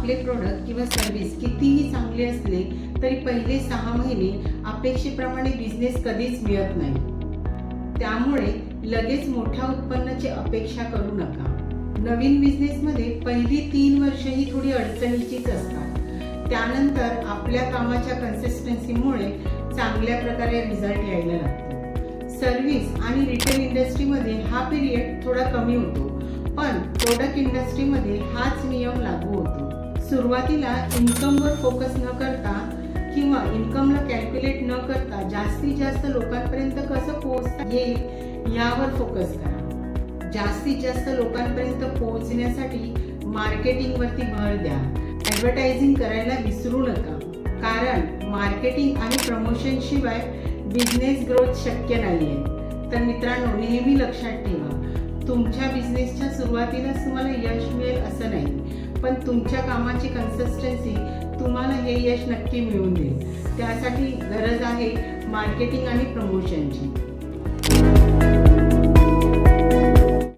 आपले प्रोडक्ट किंवा सर्व्हिस कितीही चांगले असले तरी पहिले 6 महिने अपेक्षेप्रमाणे बिझनेस कधीच मिळत नाही। त्यामुळे लगेच मोठ्या उत्पन्नाची अपेक्षा करू नका। नवीन बिझनेसमध्ये पहिली 3 वर्ष ही थोडी अडचणीचीच असतात। त्यानंतर आपल्या कामाच्या कन्सिस्टन्सीमुळे चांगल्या प्रकारे रिझल्ट यायला लागतो। सर्व्हिस आणि रिटेल इंडस्ट्रीमध्ये हा पिरियड थोडा कमी होतो, पण प्रोडक्ट इंडस्ट्रीमध्ये हाच नियम लागू होतो। सुरुवातीला इन्कमवर फोकस न करता किंवा इन्कमला कॅल्क्युलेट न करता जास्तीत जास्त लोकांपर्यंत कसं पोहोचता येईल यावर फोकस करा। जास्तीत जास्त लोकांपर्यंत पोहोचण्यासाठी मार्केटिंगवरती भर द्या। ॲडव्हर्टायझिंग करायला विसरू नका, कारण मार्केटिंग आणि प्रमोशन शिवाय बिझनेस ग्रोथ शक्य नाहीये। तर मित्रांनो, नेहमी लक्षात ठेवा, तुमच्या बिझनेसच्या सुरुवातीलाच तुम्हाला यश मिळेल असं नाही, पण तुमच्या कामाची कन्सिस्टन्सी तुम्हाला हे यश नक्की मिळवून देईल। त्यासाठी गरज आहे मार्केटिंग आणि प्रमोशनची।